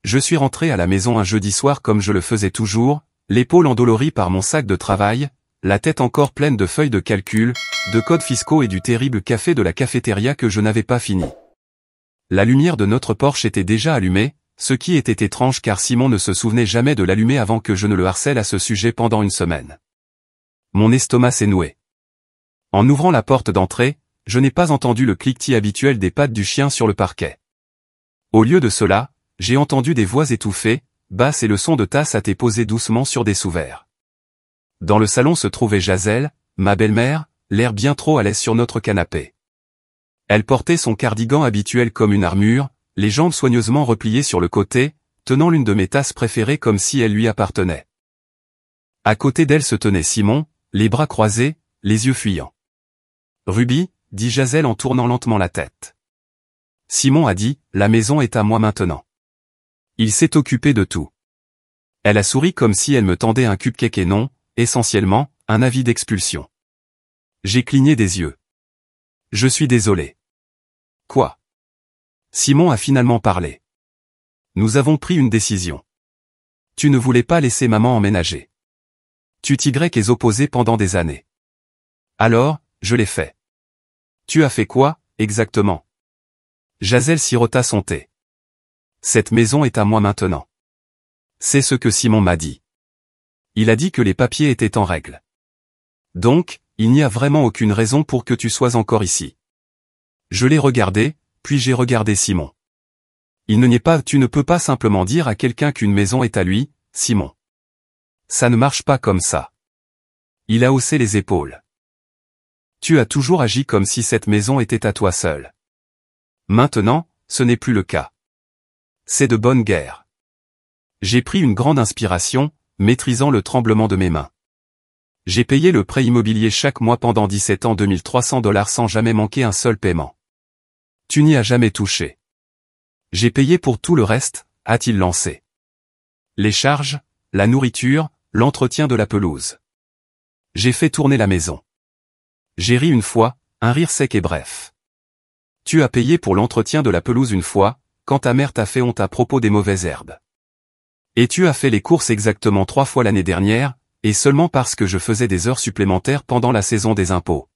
Je suis rentré à la maison un jeudi soir comme je le faisais toujours, l'épaule endolorie par mon sac de travail, la tête encore pleine de feuilles de calcul, de codes fiscaux et du terrible café de la cafétéria que je n'avais pas fini. La lumière de notre Porsche était déjà allumée, ce qui était étrange car Simon ne se souvenait jamais de l'allumer avant que je ne le harcèle à ce sujet pendant une semaine. Mon estomac s'est noué. En ouvrant la porte d'entrée, je n'ai pas entendu le cliquetis habituel des pattes du chien sur le parquet. Au lieu de cela, j'ai entendu des voix étouffées, basses et le son de tasses à thé posées doucement sur des sous-verres. Dans le salon se trouvait Jaselle, ma belle-mère, l'air bien trop à l'aise sur notre canapé. Elle portait son cardigan habituel comme une armure, les jambes soigneusement repliées sur le côté, tenant l'une de mes tasses préférées comme si elle lui appartenait. À côté d'elle se tenait Simon, les bras croisés, les yeux fuyants. « Ruby », dit Jaselle en tournant lentement la tête. Simon a dit, « La maison est à moi maintenant. » Il s'est occupé de tout. Elle a souri comme si elle me tendait un cupcake et non, essentiellement, un avis d'expulsion. J'ai cligné des yeux. Je suis désolé. Quoi? Simon a finalement parlé. Nous avons pris une décision. Tu ne voulais pas laisser maman emménager. Tu t'y opposé pendant des années. Alors, je l'ai fait. Tu as fait quoi, exactement? Jaselle sirota son thé. Cette maison est à moi maintenant. C'est ce que Simon m'a dit. Il a dit que les papiers étaient en règle. Donc, il n'y a vraiment aucune raison pour que tu sois encore ici. Je l'ai regardé, puis j'ai regardé Simon. Il ne niait pas, tu ne peux pas simplement dire à quelqu'un qu'une maison est à lui, Simon. Ça ne marche pas comme ça. Il a haussé les épaules. Tu as toujours agi comme si cette maison était à toi seul. Maintenant, ce n'est plus le cas. C'est de bonne guerre. J'ai pris une grande inspiration, maîtrisant le tremblement de mes mains. J'ai payé le prêt immobilier chaque mois pendant 17 ans, $2300 sans jamais manquer un seul paiement. Tu n'y as jamais touché. J'ai payé pour tout le reste, a-t-il lancé. Les charges, la nourriture, l'entretien de la pelouse. J'ai fait tourner la maison. J'ai ri une fois, un rire sec et bref. Tu as payé pour l'entretien de la pelouse une fois, quand ta mère t'a fait honte à propos des mauvaises herbes. Et tu as fait les courses exactement 3 fois l'année dernière, et seulement parce que je faisais des heures supplémentaires pendant la saison des impôts.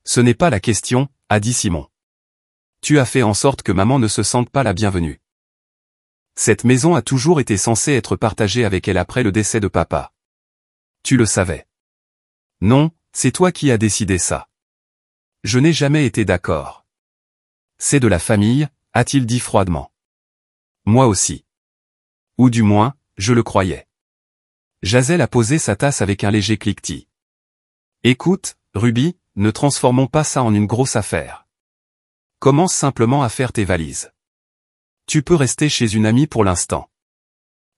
Ce n'est pas la question, a dit Simon. Tu as fait en sorte que maman ne se sente pas la bienvenue. Cette maison a toujours été censée être partagée avec elle après le décès de papa. Tu le savais. Non, c'est toi qui as décidé ça. Je n'ai jamais été d'accord. C'est de la famille, a-t-il dit froidement. Moi aussi. Ou du moins, je le croyais. Jaselle a posé sa tasse avec un léger cliquetis. Écoute, Ruby, ne transformons pas ça en une grosse affaire. Commence simplement à faire tes valises. Tu peux rester chez une amie pour l'instant.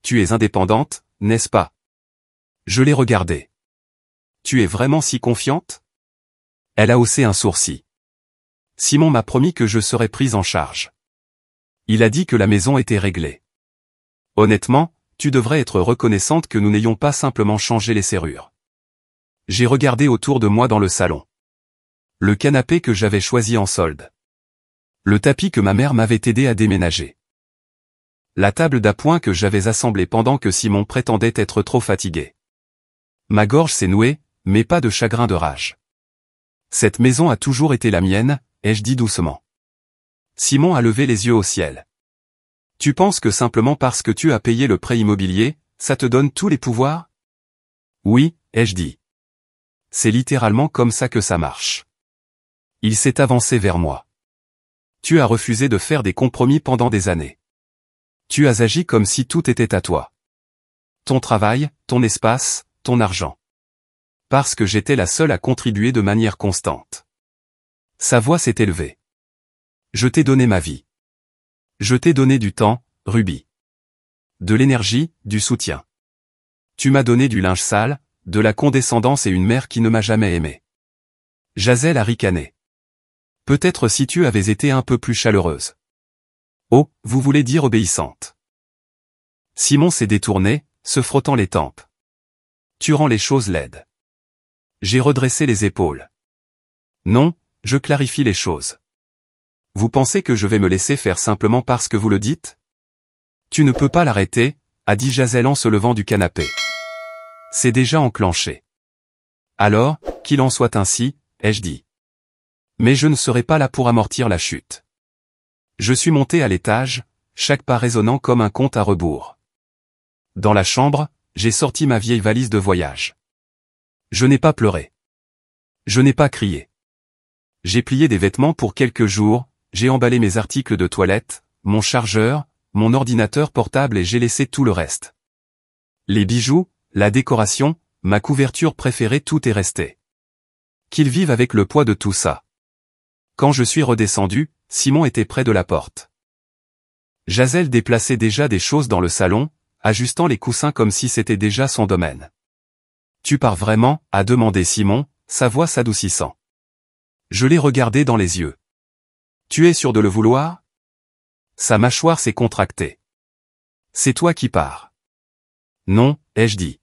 Tu es indépendante, n'est-ce pas? Je l'ai regardée. Tu es vraiment si confiante? Elle a haussé un sourcil. Simon m'a promis que je serais prise en charge. Il a dit que la maison était réglée. Honnêtement, tu devrais être reconnaissante que nous n'ayons pas simplement changé les serrures. J'ai regardé autour de moi dans le salon. Le canapé que j'avais choisi en solde. Le tapis que ma mère m'avait aidé à déménager. La table d'appoint que j'avais assemblée pendant que Simon prétendait être trop fatigué. Ma gorge s'est nouée, mais pas de chagrin de rage. Cette maison a toujours été la mienne, ai-je dit doucement. Simon a levé les yeux au ciel. Tu penses que simplement parce que tu as payé le prêt immobilier, ça te donne tous les pouvoirs? Oui, ai-je dit. C'est littéralement comme ça que ça marche. Il s'est avancé vers moi. Tu as refusé de faire des compromis pendant des années. Tu as agi comme si tout était à toi. Ton travail, ton espace, ton argent. Parce que j'étais la seule à contribuer de manière constante. Sa voix s'est élevée. Je t'ai donné ma vie. Je t'ai donné du temps, Ruby. De l'énergie, du soutien. Tu m'as donné du linge sale, de la condescendance et une mère qui ne m'a jamais aimé. Jaselle a ricané. Peut-être si tu avais été un peu plus chaleureuse. Oh, vous voulez dire obéissante. Simon s'est détourné, se frottant les tempes. Tu rends les choses laides. J'ai redressé les épaules. Non, je clarifie les choses. Vous pensez que je vais me laisser faire simplement parce que vous le dites? Tu ne peux pas l'arrêter, a dit Jazel en se levant du canapé. C'est déjà enclenché. Alors, qu'il en soit ainsi, ai-je dit. Mais je ne serai pas là pour amortir la chute. Je suis monté à l'étage, chaque pas résonnant comme un compte à rebours. Dans la chambre, j'ai sorti ma vieille valise de voyage. Je n'ai pas pleuré. Je n'ai pas crié. J'ai plié des vêtements pour quelques jours, j'ai emballé mes articles de toilette, mon chargeur, mon ordinateur portable et j'ai laissé tout le reste. Les bijoux, la décoration, ma couverture préférée, tout est resté. Qu'ils vivent avec le poids de tout ça. Quand je suis redescendu, Simon était près de la porte. Jazel déplaçait déjà des choses dans le salon, ajustant les coussins comme si c'était déjà son domaine. « Tu pars vraiment ?» a demandé Simon, sa voix s'adoucissant. Je l'ai regardé dans les yeux. « Tu es sûr de le vouloir ?» Sa mâchoire s'est contractée. « C'est toi qui pars. »« Non, ai-je dit.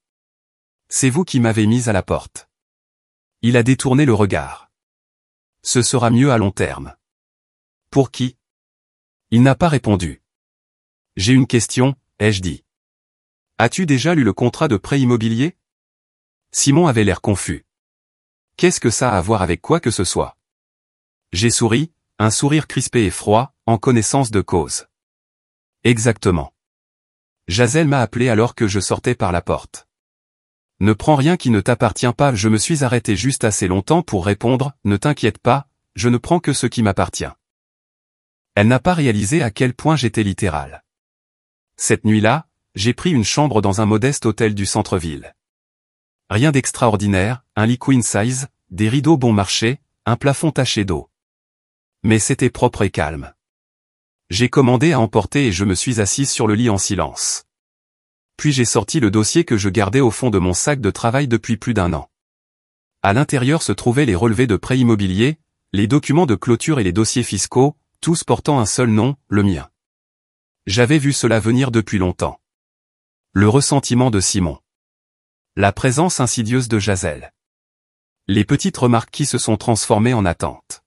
C'est vous qui m'avez mise à la porte. » Il a détourné le regard. « Ce sera mieux à long terme. »« Pour qui ?» Il n'a pas répondu. « J'ai une question, ai-je dit. As-tu déjà lu le contrat de prêt immobilier ?» Simon avait l'air confus. Qu'est-ce que ça a à voir avec quoi que ce soit? J'ai souri, un sourire crispé et froid, en connaissance de cause. Exactement. Jazel m'a appelé alors que je sortais par la porte. Ne prends rien qui ne t'appartient pas, je me suis arrêté juste assez longtemps pour répondre, ne t'inquiète pas, je ne prends que ce qui m'appartient. Elle n'a pas réalisé à quel point j'étais littéral. Cette nuit-là, j'ai pris une chambre dans un modeste hôtel du centre-ville. Rien d'extraordinaire, un lit queen size, des rideaux bon marché, un plafond taché d'eau. Mais c'était propre et calme. J'ai commandé à emporter et je me suis assise sur le lit en silence. Puis j'ai sorti le dossier que je gardais au fond de mon sac de travail depuis plus d'1 an. À l'intérieur se trouvaient les relevés de prêt immobilier, les documents de clôture et les dossiers fiscaux, tous portant un seul nom, le mien. J'avais vu cela venir depuis longtemps. Le ressentiment de Simon. La présence insidieuse de Jazel. Les petites remarques qui se sont transformées en attentes.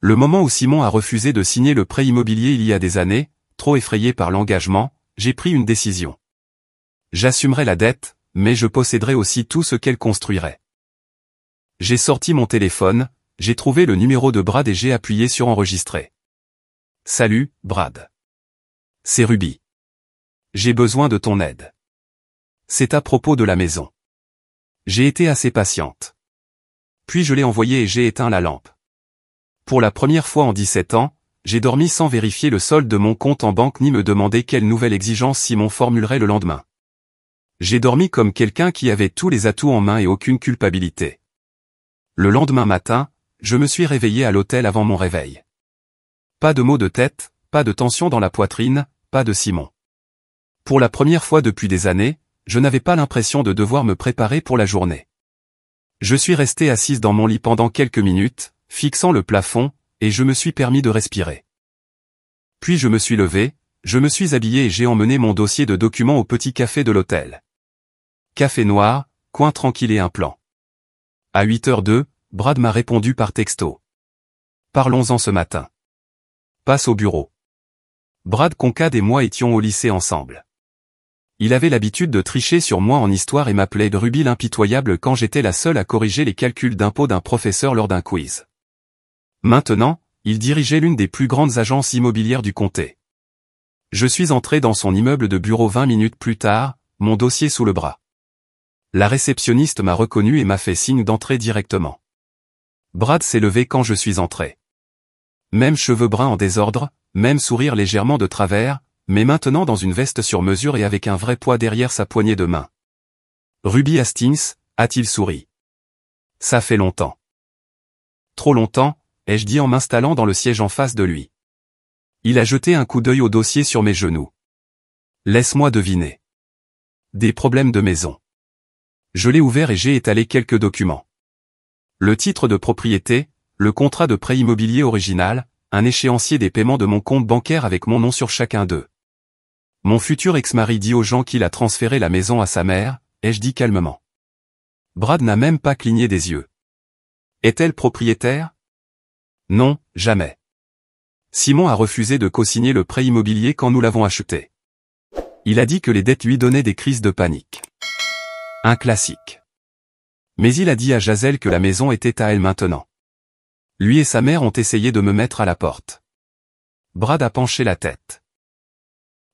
Le moment où Simon a refusé de signer le prêt immobilier il y a des années, trop effrayé par l'engagement, j'ai pris une décision. J'assumerai la dette, mais je posséderai aussi tout ce qu'elle construirait. J'ai sorti mon téléphone, j'ai trouvé le numéro de Brad et j'ai appuyé sur enregistrer. Salut, Brad. C'est Ruby. J'ai besoin de ton aide. C'est à propos de la maison. J'ai été assez patiente. Puis je l'ai envoyé et j'ai éteint la lampe. Pour la première fois en 17 ans, j'ai dormi sans vérifier le solde de mon compte en banque ni me demander quelle nouvelle exigence Simon formulerait le lendemain. J'ai dormi comme quelqu'un qui avait tous les atouts en main et aucune culpabilité. Le lendemain matin, je me suis réveillé à l'hôtel avant mon réveil. Pas de maux de tête, pas de tension dans la poitrine, pas de Simon. Pour la première fois depuis des années, je n'avais pas l'impression de devoir me préparer pour la journée. Je suis resté assise dans mon lit pendant quelques minutes, fixant le plafond, et je me suis permis de respirer. Puis je me suis levé, je me suis habillé et j'ai emmené mon dossier de documents au petit café de l'hôtel. Café noir, coin tranquille et un plan. À 8h02, Brad m'a répondu par texto. Parlons-en ce matin. Passe au bureau. Brad Concade et moi étions au lycée ensemble. Il avait l'habitude de tricher sur moi en histoire et m'appelait de Ruby l'impitoyable quand j'étais la seule à corriger les calculs d'impôts d'un professeur lors d'un quiz. Maintenant, il dirigeait l'une des plus grandes agences immobilières du comté. Je suis entré dans son immeuble de bureau 20 minutes plus tard, mon dossier sous le bras. La réceptionniste m'a reconnu et m'a fait signe d'entrer directement. Brad s'est levé quand je suis entré. Même cheveux bruns en désordre, même sourire légèrement de travers, mais maintenant dans une veste sur mesure et avec un vrai poids derrière sa poignée de main. Ruby Hastings, a-t-il souri. Ça fait longtemps. Trop longtemps, ai-je dit en m'installant dans le siège en face de lui. Il a jeté un coup d'œil au dossier sur mes genoux. Laisse-moi deviner. Des problèmes de maison. Je l'ai ouvert et j'ai étalé quelques documents. Le titre de propriété, le contrat de prêt immobilier original, un échéancier des paiements de mon compte bancaire avec mon nom sur chacun d'eux. Mon futur ex-mari dit aux gens qu'il a transféré la maison à sa mère, ai-je dit calmement. Brad n'a même pas cligné des yeux. Est-elle propriétaire? Non, jamais. Simon a refusé de co-signer le prêt immobilier quand nous l'avons acheté. Il a dit que les dettes lui donnaient des crises de panique. Un classique. Mais il a dit à Jazel que la maison était à elle maintenant. Lui et sa mère ont essayé de me mettre à la porte. Brad a penché la tête.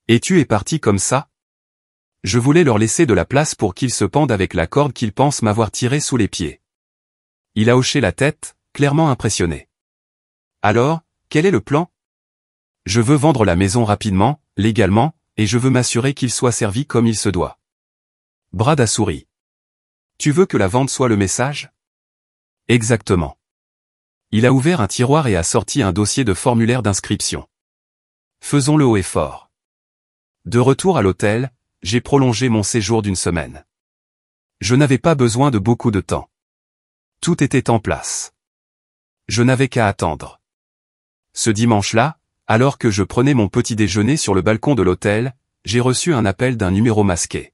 Et tu es parti comme ça? Je voulais leur laisser de la place pour qu'ils se pendent avec la corde qu'ils pensent m'avoir tirée sous les pieds. Il a hoché la tête, clairement impressionné. Alors, quel est le plan? Je veux vendre la maison rapidement, légalement, et je veux m'assurer qu'il soit servi comme il se doit. Brad a souri. Tu veux que la vente soit le message? Exactement. Il a ouvert un tiroir et a sorti un dossier de formulaire d'inscription. Faisons-le haut et fort. De retour à l'hôtel, j'ai prolongé mon séjour d'une semaine. Je n'avais pas besoin de beaucoup de temps. Tout était en place. Je n'avais qu'à attendre. Ce dimanche-là, alors que je prenais mon petit déjeuner sur le balcon de l'hôtel, j'ai reçu un appel d'un numéro masqué.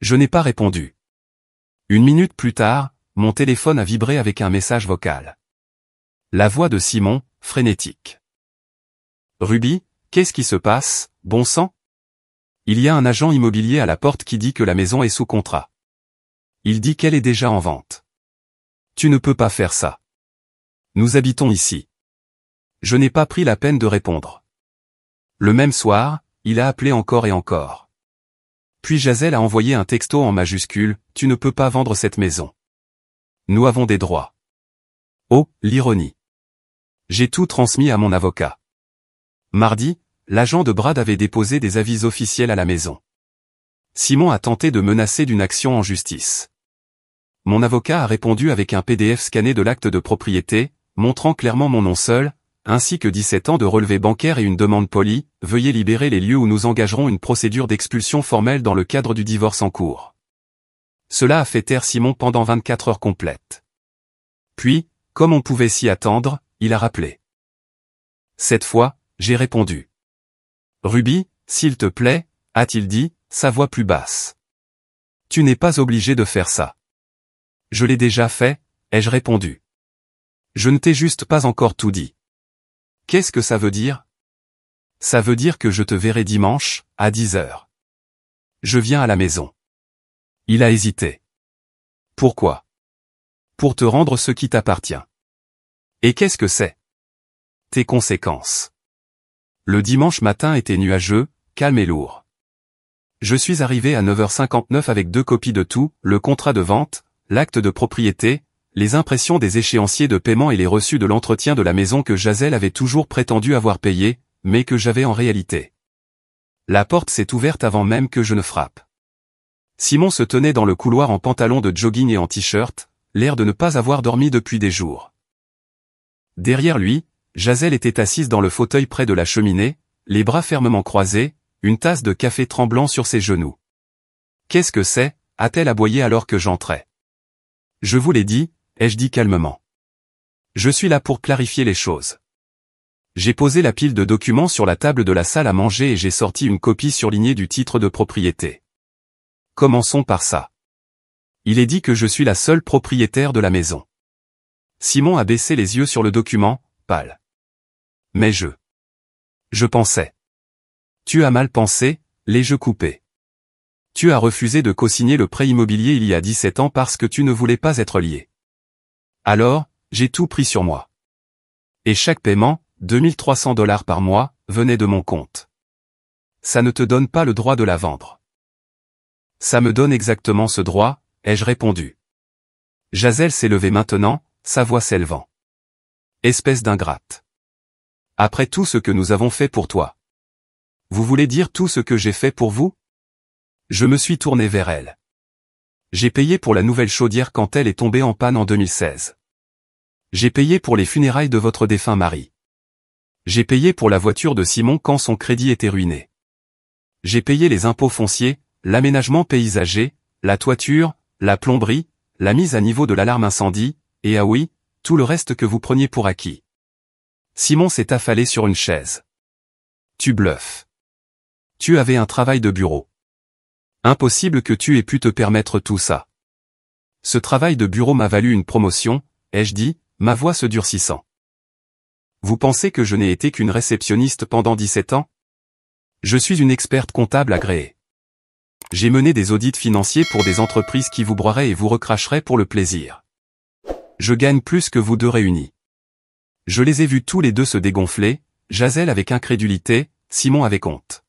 Je n'ai pas répondu. Une minute plus tard, mon téléphone a vibré avec un message vocal. La voix de Simon, frénétique. Ruby, qu'est-ce qui se passe, bon sang? Il y a un agent immobilier à la porte qui dit que la maison est sous contrat. Il dit qu'elle est déjà en vente. Tu ne peux pas faire ça. Nous habitons ici. Je n'ai pas pris la peine de répondre. Le même soir, il a appelé encore et encore. Puis Jazel a envoyé un texto en majuscule, « Tu ne peux pas vendre cette maison. Nous avons des droits. » Oh, l'ironie. J'ai tout transmis à mon avocat. Mardi, l'agent de Brad avait déposé des avis officiels à la maison. Simon a tenté de menacer d'une action en justice. Mon avocat a répondu avec un PDF scanné de l'acte de propriété, montrant clairement mon nom seul, ainsi que 17 ans de relevé bancaire et une demande polie, « Veuillez libérer les lieux où nous engagerons une procédure d'expulsion formelle dans le cadre du divorce en cours. » Cela a fait taire Simon pendant 24 heures complètes. Puis, comme on pouvait s'y attendre, il a rappelé. Cette fois, j'ai répondu. « Ruby, s'il te plaît, » a-t-il dit, sa voix plus basse. « Tu n'es pas obligé de faire ça. »« Je l'ai déjà fait, » ai-je répondu. « Je ne t'ai juste pas encore tout dit. » Qu'est-ce que ça veut dire? Ça veut dire que je te verrai dimanche, à 10 heures. Je viens à la maison. Il a hésité. Pourquoi? Pour te rendre ce qui t'appartient. Et qu'est-ce que c'est? Tes conséquences. Le dimanche matin était nuageux, calme et lourd. Je suis arrivé à 9h59 avec 2 copies de tout, le contrat de vente, l'acte de propriété, les impressions des échéanciers de paiement et les reçus de l'entretien de la maison que Jazel avait toujours prétendu avoir payé, mais que j'avais en réalité. La porte s'est ouverte avant même que je ne frappe. Simon se tenait dans le couloir en pantalon de jogging et en t-shirt, l'air de ne pas avoir dormi depuis des jours. Derrière lui, Jazel était assise dans le fauteuil près de la cheminée, les bras fermement croisés, une tasse de café tremblant sur ses genoux. « Qu'est-ce que c'est » a-t-elle aboyé alors que j'entrais. « Je vous l'ai dit » ai-je dit calmement. « Je suis là pour clarifier les choses. » J'ai posé la pile de documents sur la table de la salle à manger et j'ai sorti une copie surlignée du titre de propriété. Commençons par ça. Il est dit que je suis la seule propriétaire de la maison. Simon a baissé les yeux sur le document, pâle. Mais je pensais. Tu as mal pensé, les jeux coupés. Tu as refusé de co-signer le prêt immobilier il y a 17 ans parce que tu ne voulais pas être lié. Alors, j'ai tout pris sur moi. Et chaque paiement, $2300 par mois, venait de mon compte. Ça ne te donne pas le droit de la vendre. Ça me donne exactement ce droit, ai-je répondu. Jazel s'est levée maintenant, sa voix s'élevant. Espèce d'ingrate. Après tout ce que nous avons fait pour toi. Vous voulez dire tout ce que j'ai fait pour vous? Je me suis tourné vers elle. J'ai payé pour la nouvelle chaudière quand elle est tombée en panne en 2016. J'ai payé pour les funérailles de votre défunt mari. J'ai payé pour la voiture de Simon quand son crédit était ruiné. J'ai payé les impôts fonciers, l'aménagement paysager, la toiture, la plomberie, la mise à niveau de l'alarme incendie, et ah oui, tout le reste que vous preniez pour acquis. Simon s'est affalé sur une chaise. Tu bluffes. Tu avais un travail de bureau. Impossible que tu aies pu te permettre tout ça. Ce travail de bureau m'a valu une promotion, ai-je dit, ma voix se durcissant. Vous pensez que je n'ai été qu'une réceptionniste pendant 17 ans? Je suis une experte comptable agréée. J'ai mené des audits financiers pour des entreprises qui vous broieraient et vous recracheraient pour le plaisir. Je gagne plus que vous deux réunis. Je les ai vus tous les deux se dégonfler, Jazel avec incrédulité, Simon avec honte.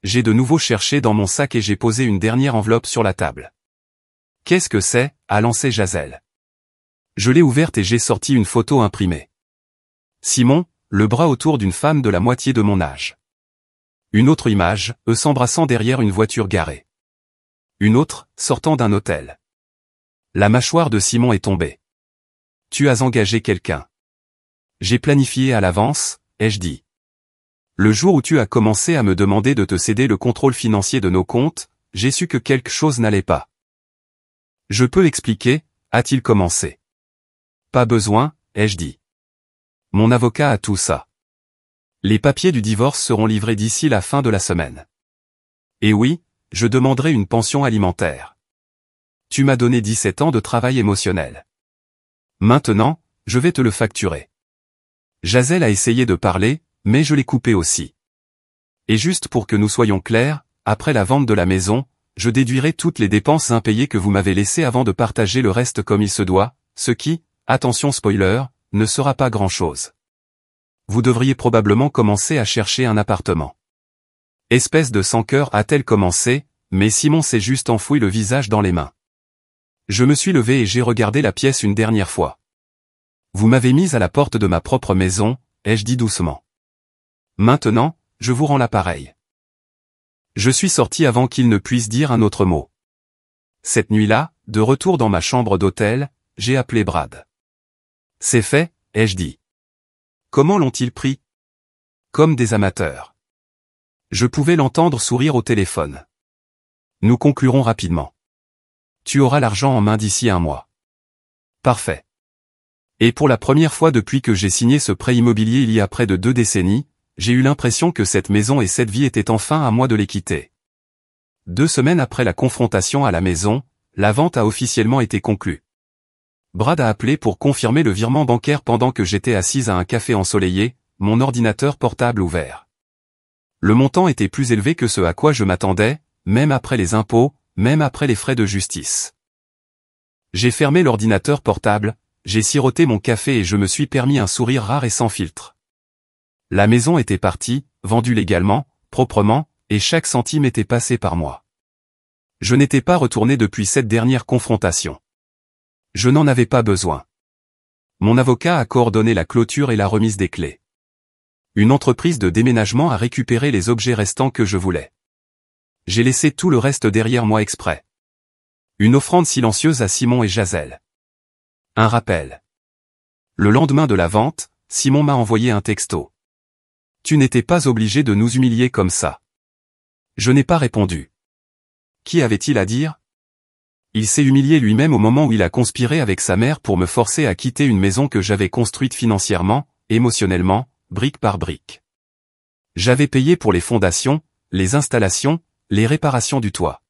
J'ai de nouveau cherché dans mon sac et j'ai posé une dernière enveloppe sur la table. Qu'est-ce que c'est, a lancé Jazel. Je l'ai ouverte et j'ai sorti une photo imprimée. Simon, le bras autour d'une femme de la moitié de mon âge. Une autre image, eux s'embrassant derrière une voiture garée. Une autre, sortant d'un hôtel. La mâchoire de Simon est tombée. Tu as engagé quelqu'un. J'ai planifié à l'avance, ai-je dit. Le jour où tu as commencé à me demander de te céder le contrôle financier de nos comptes, j'ai su que quelque chose n'allait pas. Je peux expliquer, a-t-il commencé. Pas besoin, ai-je dit. Mon avocat a tout ça. Les papiers du divorce seront livrés d'ici la fin de la semaine. Et oui, je demanderai une pension alimentaire. Tu m'as donné 17 ans de travail émotionnel. Maintenant, je vais te le facturer. Jazel a essayé de parler, mais je l'ai coupé aussi. Et juste pour que nous soyons clairs, après la vente de la maison, je déduirai toutes les dépenses impayées que vous m'avez laissées avant de partager le reste comme il se doit, ce qui, attention spoiler, ne sera pas grand-chose. Vous devriez probablement commencer à chercher un appartement. Espèce de sans-cœur a-t-elle commencé, mais Simon s'est juste enfoui le visage dans les mains. Je me suis levé et j'ai regardé la pièce une dernière fois. Vous m'avez mise à la porte de ma propre maison, ai-je dit doucement. Maintenant, je vous rends l'appareil. Je suis sorti avant qu'il ne puisse dire un autre mot. Cette nuit-là, de retour dans ma chambre d'hôtel, j'ai appelé Brad. C'est fait, ai-je dit. Comment l'ont-ils pris? Comme des amateurs. Je pouvais l'entendre sourire au téléphone. Nous conclurons rapidement. Tu auras l'argent en main d'ici un mois. Parfait. Et pour la première fois depuis que j'ai signé ce prêt immobilier il y a près de 2 décennies, j'ai eu l'impression que cette maison et cette vie étaient enfin à moi de les quitter. 2 semaines après la confrontation à la maison, la vente a officiellement été conclue. Brad a appelé pour confirmer le virement bancaire pendant que j'étais assise à un café ensoleillé, mon ordinateur portable ouvert. Le montant était plus élevé que ce à quoi je m'attendais, même après les impôts, même après les frais de justice. J'ai fermé l'ordinateur portable, j'ai siroté mon café et je me suis permis un sourire rare et sans filtre. La maison était partie, vendue légalement, proprement, et chaque centime était passé par moi. Je n'étais pas retourné depuis cette dernière confrontation. Je n'en avais pas besoin. Mon avocat a coordonné la clôture et la remise des clés. Une entreprise de déménagement a récupéré les objets restants que je voulais. J'ai laissé tout le reste derrière moi exprès. Une offrande silencieuse à Simon et Jazel. Un rappel. Le lendemain de la vente, Simon m'a envoyé un texto. Tu n'étais pas obligé de nous humilier comme ça. Je n'ai pas répondu. Qui avait-il à dire? Il s'est humilié lui-même au moment où il a conspiré avec sa mère pour me forcer à quitter une maison que j'avais construite financièrement, émotionnellement, brique par brique. J'avais payé pour les fondations, les installations, les réparations du toit.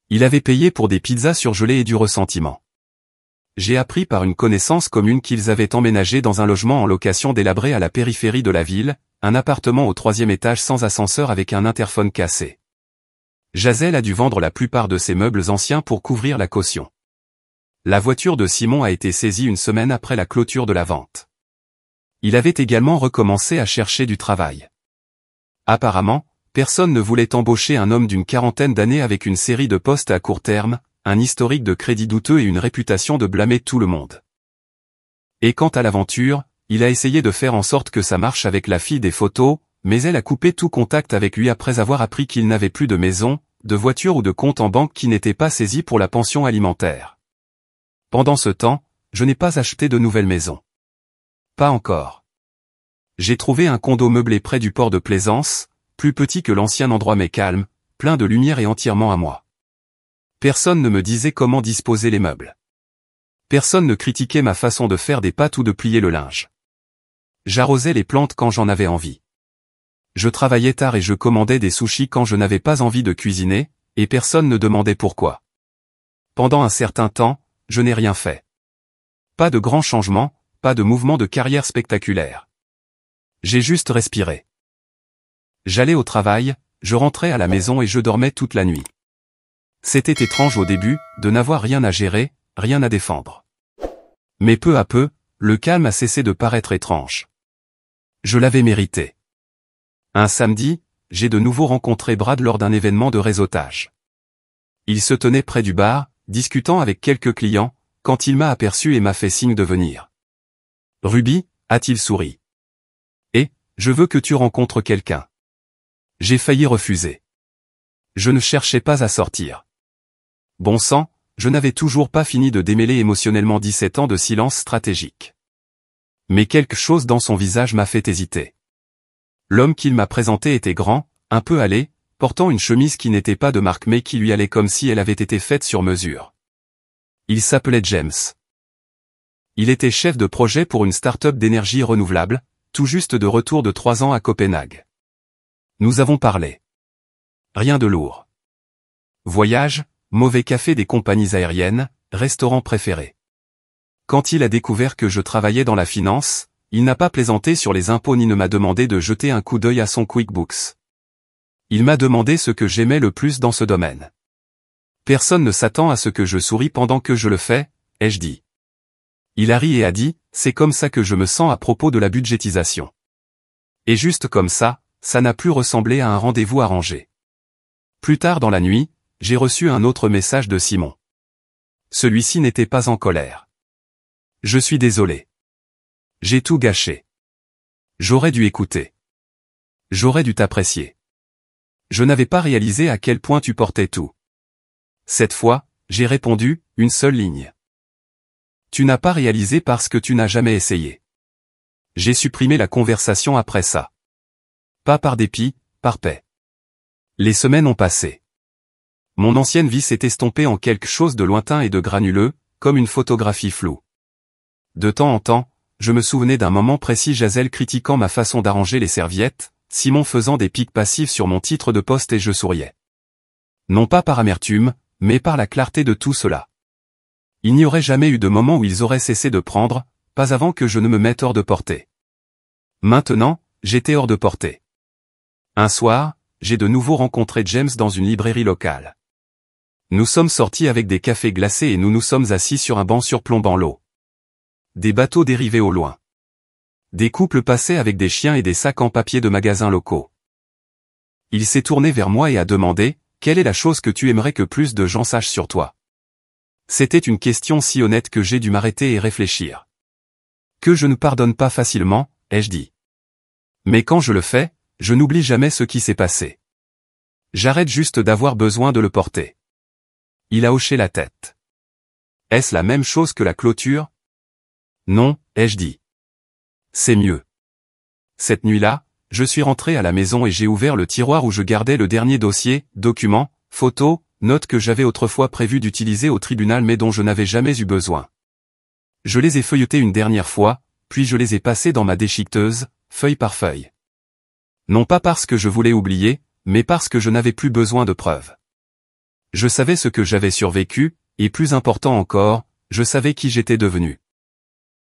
Il avait payé pour des pizzas surgelées et du ressentiment. J'ai appris par une connaissance commune qu'ils avaient emménagé dans un logement en location délabré à la périphérie de la ville, un appartement au 3e étage sans ascenseur avec un interphone cassé. Jazel a dû vendre la plupart de ses meubles anciens pour couvrir la caution. La voiture de Simon a été saisie une semaine après la clôture de la vente. Il avait également recommencé à chercher du travail. Apparemment, personne ne voulait embaucher un homme d'une quarantaine d'années avec une série de postes à court terme, un historique de crédit douteux et une réputation de blâmer tout le monde. Et quant à l'aventure, il a essayé de faire en sorte que ça marche avec la fille des photos, mais elle a coupé tout contact avec lui après avoir appris qu'il n'avait plus de maison, de voiture ou de compte en banque qui n'était pas saisi pour la pension alimentaire. Pendant ce temps, je n'ai pas acheté de nouvelle maison. Pas encore. J'ai trouvé un condo meublé près du port de Plaisance, plus petit que l'ancien endroit mais calme, plein de lumière et entièrement à moi. Personne ne me disait comment disposer les meubles. Personne ne critiquait ma façon de faire des pâtes ou de plier le linge. J'arrosais les plantes quand j'en avais envie. Je travaillais tard et je commandais des sushis quand je n'avais pas envie de cuisiner, et personne ne demandait pourquoi. Pendant un certain temps, je n'ai rien fait. Pas de grands changements, pas de mouvement de carrière spectaculaire. J'ai juste respiré. J'allais au travail, je rentrais à la maison et je dormais toute la nuit. C'était étrange au début, de n'avoir rien à gérer, rien à défendre. Mais peu à peu, le calme a cessé de paraître étrange. Je l'avais mérité. Un samedi, j'ai de nouveau rencontré Brad lors d'un événement de réseautage. Il se tenait près du bar, discutant avec quelques clients, quand il m'a aperçu et m'a fait signe de venir. « Ruby » a-t-il souri. « Et, je veux que tu rencontres quelqu'un. » J'ai failli refuser. Je ne cherchais pas à sortir. Bon sang, je n'avais toujours pas fini de démêler émotionnellement 17 ans de silence stratégique. Mais quelque chose dans son visage m'a fait hésiter. L'homme qu'il m'a présenté était grand, un peu hâlé, portant une chemise qui n'était pas de marque mais qui lui allait comme si elle avait été faite sur mesure. Il s'appelait James. Il était chef de projet pour une start-up d'énergie renouvelable, tout juste de retour de 3 ans à Copenhague. Nous avons parlé. Rien de lourd. Voyage, mauvais café des compagnies aériennes, restaurant préféré. Quand il a découvert que je travaillais dans la finance, il n'a pas plaisanté sur les impôts ni ne m'a demandé de jeter un coup d'œil à son QuickBooks. Il m'a demandé ce que j'aimais le plus dans ce domaine. Personne ne s'attend à ce que je souris pendant que je le fais, ai-je dit. Il a ri et a dit, c'est comme ça que je me sens à propos de la budgétisation. Et juste comme ça n'a plus ressemblé à un rendez-vous arrangé. Plus tard dans la nuit, j'ai reçu un autre message de Simon. Celui-ci n'était pas en colère. Je suis désolé. J'ai tout gâché. J'aurais dû écouter. J'aurais dû t'apprécier. Je n'avais pas réalisé à quel point tu portais tout. Cette fois, j'ai répondu, une seule ligne. Tu n'as pas réalisé parce que tu n'as jamais essayé. J'ai supprimé la conversation après ça. Pas par dépit, par paix. Les semaines ont passé. Mon ancienne vie s'est estompée en quelque chose de lointain et de granuleux, comme une photographie floue. De temps en temps, je me souvenais d'un moment précis, Jazel critiquant ma façon d'arranger les serviettes, Simon faisant des piques passives sur mon titre de poste et je souriais. Non pas par amertume, mais par la clarté de tout cela. Il n'y aurait jamais eu de moment où ils auraient cessé de prendre, pas avant que je ne me mette hors de portée. Maintenant, j'étais hors de portée. Un soir, j'ai de nouveau rencontré James dans une librairie locale. Nous sommes sortis avec des cafés glacés et nous nous sommes assis sur un banc surplombant l'eau. Des bateaux dérivaient au loin. Des couples passaient avec des chiens et des sacs en papier de magasins locaux. Il s'est tourné vers moi et a demandé, « Quelle est la chose que tu aimerais que plus de gens sachent sur toi ?» C'était une question si honnête que j'ai dû m'arrêter et réfléchir. Que je ne pardonne pas facilement, ai-je dit. Mais quand je le fais, je n'oublie jamais ce qui s'est passé. J'arrête juste d'avoir besoin de le porter. Il a hoché la tête. Est-ce la même chose que la clôture? Non, ai-je dit. C'est mieux. Cette nuit-là, je suis rentré à la maison et j'ai ouvert le tiroir où je gardais le dernier dossier, documents, photos, notes que j'avais autrefois prévu d'utiliser au tribunal mais dont je n'avais jamais eu besoin. Je les ai feuilletés une dernière fois, puis je les ai passés dans ma déchiqueteuse, feuille par feuille. Non pas parce que je voulais oublier, mais parce que je n'avais plus besoin de preuves. Je savais ce que j'avais survécu, et plus important encore, je savais qui j'étais devenu.